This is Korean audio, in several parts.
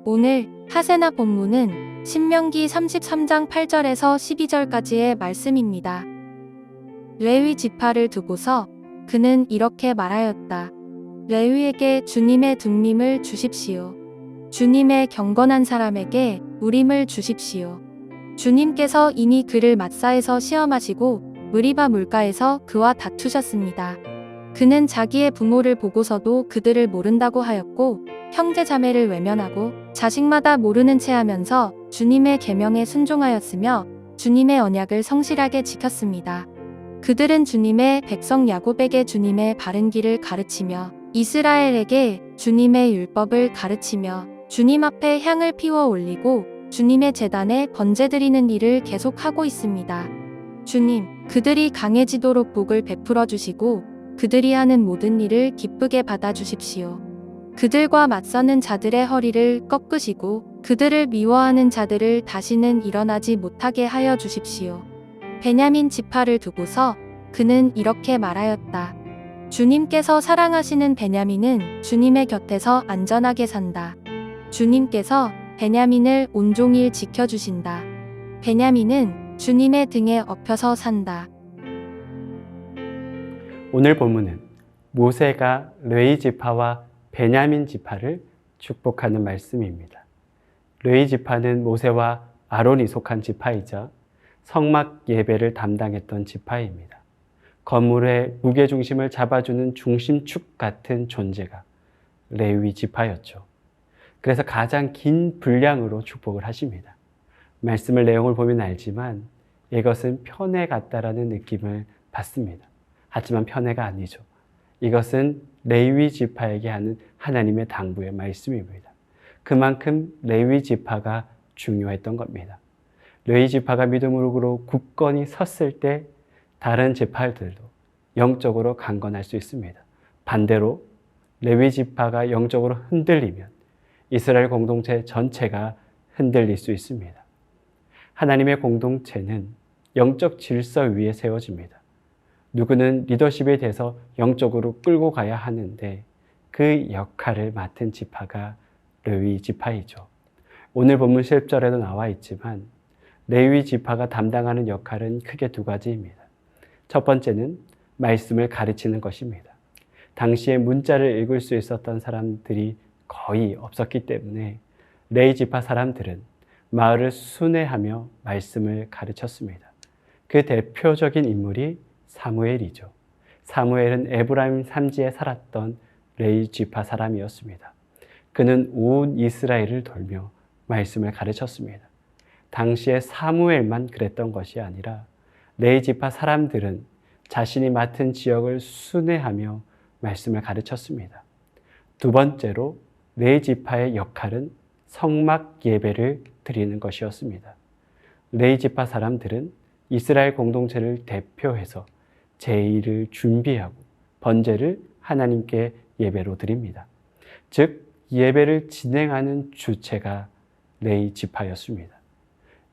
오늘 하세나 본문은 신명기 33장 8절에서 12절까지의 말씀입니다. 레위 지파를 두고서 그는 이렇게 말하였다. 레위에게 주님의 둠밈을 주십시오. 주님의 경건한 사람에게 우림을 주십시오. 주님께서 이미 그를 마사에서 시험하시고 무리바 물가에서 그와 다투셨습니다. 그는 자기의 부모를 보고서도 그들을 모른다고 하였고 형제 자매를 외면하고 자식마다 모르는 채 하면서 주님의 계명에 순종하였으며 주님의 언약을 성실하게 지켰습니다. 그들은 주님의 백성 야곱에게 주님의 바른 길을 가르치며 이스라엘에게 주님의 율법을 가르치며 주님 앞에 향을 피워 올리고 주님의 제단에 번제드리는 일을 계속하고 있습니다. 주님, 그들이 강해지도록 복을 베풀어 주시고 그들이 하는 모든 일을 기쁘게 받아주십시오. 그들과 맞서는 자들의 허리를 꺾으시고 그들을 미워하는 자들을 다시는 일어나지 못하게 하여 주십시오. 베냐민 지파를 두고서 그는 이렇게 말하였다. 주님께서 사랑하시는 베냐민은 주님의 곁에서 안전하게 산다. 주님께서 베냐민을 온종일 지켜주신다. 베냐민은 주님의 등에 엎여서 산다. 오늘 본문은 모세가 레위 지파와 베냐민 지파를 축복하는 말씀입니다. 레위 지파는 모세와 아론이 속한 지파이자 성막 예배를 담당했던 지파입니다. 건물의 무게중심을 잡아주는 중심축 같은 존재가 레위 지파였죠. 그래서 가장 긴 분량으로 축복을 하십니다. 말씀을 내용을 보면 알지만 이것은 편애 같다라는 느낌을 받습니다. 하지만 편애가 아니죠. 이것은 레위 지파에게 하는 하나님의 당부의 말씀입니다. 그만큼 레위 지파가 중요했던 겁니다. 레위 지파가 믿음으로 굳건히 섰을 때 다른 지파들도 영적으로 강건할 수 있습니다. 반대로 레위 지파가 영적으로 흔들리면 이스라엘 공동체 전체가 흔들릴 수 있습니다. 하나님의 공동체는 영적 질서 위에 세워집니다. 누구는 리더십에 대해서 영적으로 끌고 가야 하는데 그 역할을 맡은 지파가 레위 지파이죠. 오늘 본문 10절에도 나와 있지만 레위 지파가 담당하는 역할은 크게 두 가지입니다. 첫 번째는 말씀을 가르치는 것입니다. 당시에 문자를 읽을 수 있었던 사람들이 거의 없었기 때문에 레위 지파 사람들은 마을을 순회하며 말씀을 가르쳤습니다. 그 대표적인 인물이 사무엘이죠. 사무엘은 에브라임 산지에 살았던 레위 지파 사람이었습니다. 그는 온 이스라엘을 돌며 말씀을 가르쳤습니다. 당시에 사무엘만 그랬던 것이 아니라 레위 지파 사람들은 자신이 맡은 지역을 순회하며 말씀을 가르쳤습니다. 두 번째로 레위 지파의 역할은 성막 예배를 드리는 것이었습니다. 레위 지파 사람들은 이스라엘 공동체를 대표해서 제의를 준비하고 번제를 하나님께 예배로 드립니다. 즉 예배를 진행하는 주체가 레위 지파였습니다.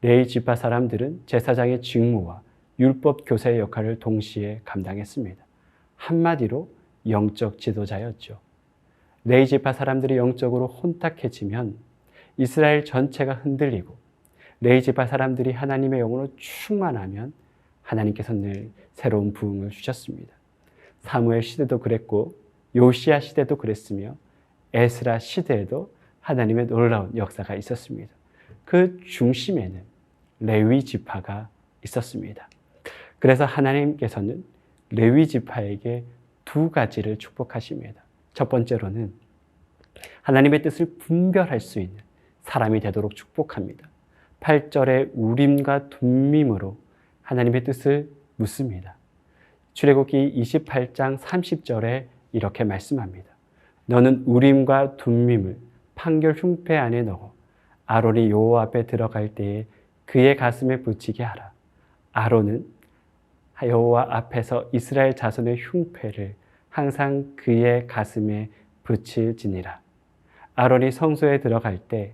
레위 지파 사람들은 제사장의 직무와 율법 교사의 역할을 동시에 감당했습니다. 한마디로 영적 지도자였죠. 레위 지파 사람들이 영적으로 혼탁해지면 이스라엘 전체가 흔들리고 레위 지파 사람들이 하나님의 영으로 충만하면 하나님께서 늘 새로운 부흥을 주셨습니다. 사무엘 시대도 그랬고 요시야 시대도 그랬으며 에스라 시대에도 하나님의 놀라운 역사가 있었습니다. 그 중심에는 레위 지파가 있었습니다. 그래서 하나님께서는 레위 지파에게 두 가지를 축복하십니다. 첫 번째로는 하나님의 뜻을 분별할 수 있는 사람이 되도록 축복합니다. 8절에 우림과 둠밈으로 하나님의 뜻을 묻습니다. 출애굽기 28장 30절에 이렇게 말씀합니다. 너는 우림과 둠밈을 판결 흉패 안에 넣어 아론이 여호와 앞에 들어갈 때에 그의 가슴에 붙이게 하라. 아론은 여호와 앞에서 이스라엘 자손의 흉패를 항상 그의 가슴에 붙일지니라. 아론이 성소에 들어갈 때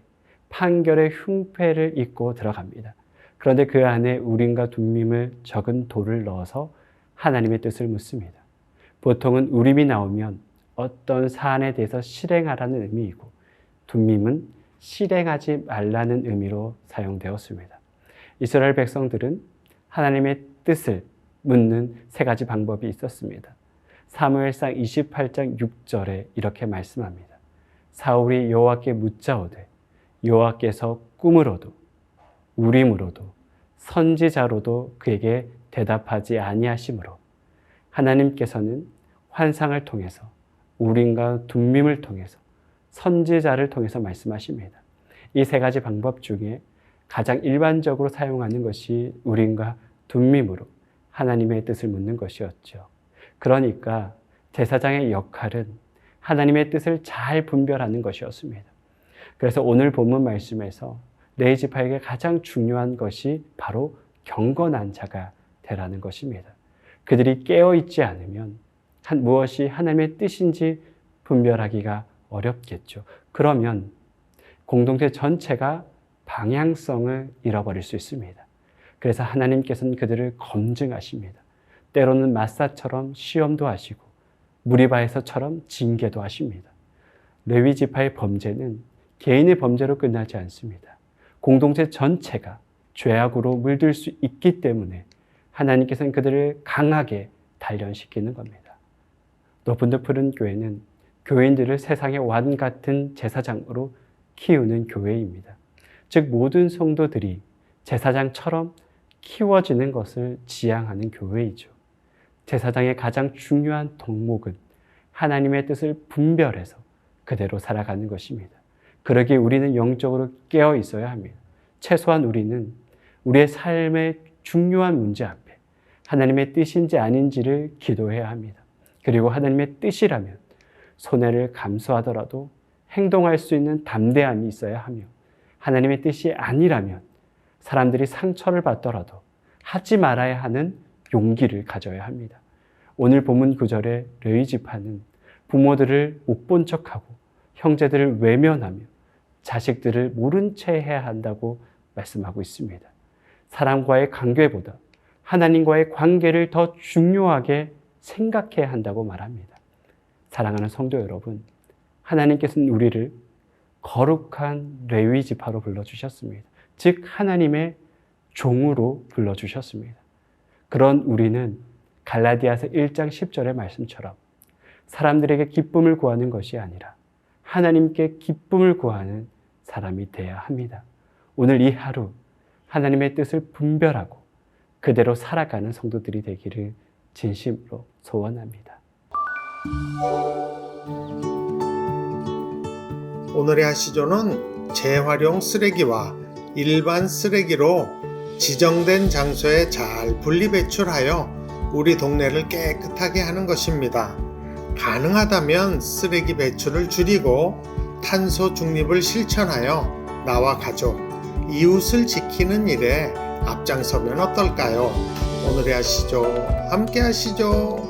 판결의 흉패를 입고 들어갑니다. 그런데 그 안에 우림과 둠밈을 적은 돌을 넣어서 하나님의 뜻을 묻습니다. 보통은 우림이 나오면 어떤 사안에 대해서 실행하라는 의미이고 둠밈은 실행하지 말라는 의미로 사용되었습니다. 이스라엘 백성들은 하나님의 뜻을 묻는 세 가지 방법이 있었습니다. 사무엘상 28장 6절에 이렇게 말씀합니다. 사울이 여호와께 묻자오되 여호와께서 꿈으로도 우림으로도 선지자로도 그에게 대답하지 아니하시므로 하나님께서는 환상을 통해서 우림과 둠밈을 통해서 선지자를 통해서 말씀하십니다. 이 세 가지 방법 중에 가장 일반적으로 사용하는 것이 우림과 둠밈으로 하나님의 뜻을 묻는 것이었죠. 그러니까 제사장의 역할은 하나님의 뜻을 잘 분별하는 것이었습니다. 그래서 오늘 본문 말씀에서 레위 지파에게 가장 중요한 것이 바로 경건한 자가 되라는 것입니다. 그들이 깨어있지 않으면 무엇이 하나님의 뜻인지 분별하기가 어렵겠죠. 그러면 공동체 전체가 방향성을 잃어버릴 수 있습니다. 그래서 하나님께서는 그들을 검증하십니다. 때로는 마사처럼 시험도 하시고 무리바에서처럼 징계도 하십니다. 레위 지파의 범죄는 개인의 범죄로 끝나지 않습니다. 공동체 전체가 죄악으로 물들 수 있기 때문에 하나님께서는 그들을 강하게 단련시키는 겁니다. 높은 데 푸른 교회는 교인들을 세상의 왕 같은 제사장으로 키우는 교회입니다. 즉 모든 성도들이 제사장처럼 키워지는 것을 지향하는 교회이죠. 제사장의 가장 중요한 덕목은 하나님의 뜻을 분별해서 그대로 살아가는 것입니다. 그러기에 우리는 영적으로 깨어 있어야 합니다. 최소한 우리는 우리의 삶의 중요한 문제 앞에 하나님의 뜻인지 아닌지를 기도해야 합니다. 그리고 하나님의 뜻이라면 손해를 감수하더라도 행동할 수 있는 담대함이 있어야 하며 하나님의 뜻이 아니라면 사람들이 상처를 받더라도 하지 말아야 하는 용기를 가져야 합니다. 오늘 본문 9절에 레위 지파는 부모들을 못 본 척하고 형제들을 외면하며 자식들을 모른 채 해야 한다고 말씀하고 있습니다. 사람과의 관계보다 하나님과의 관계를 더 중요하게 생각해야 한다고 말합니다. 사랑하는 성도 여러분, 하나님께서는 우리를 거룩한 레위 지파로 불러주셨습니다. 즉 하나님의 종으로 불러주셨습니다. 그런 우리는 갈라디아서 1장 10절의 말씀처럼 사람들에게 기쁨을 구하는 것이 아니라 하나님께 기쁨을 구하는 사람이 되어야 합니다. 오늘 이 하루 하나님의 뜻을 분별하고 그대로 살아가는 성도들이 되기를 진심으로 소원합니다. 오늘의 하시조는 재활용 쓰레기와 일반 쓰레기로 지정된 장소에 잘 분리배출하여 우리 동네를 깨끗하게 하는 것입니다. 가능하다면 쓰레기 배출을 줄이고 탄소 중립을 실천하여 나와 가족, 이웃을 지키는 일에 앞장서면 어떨까요? 오늘의 하시조 함께 하시죠.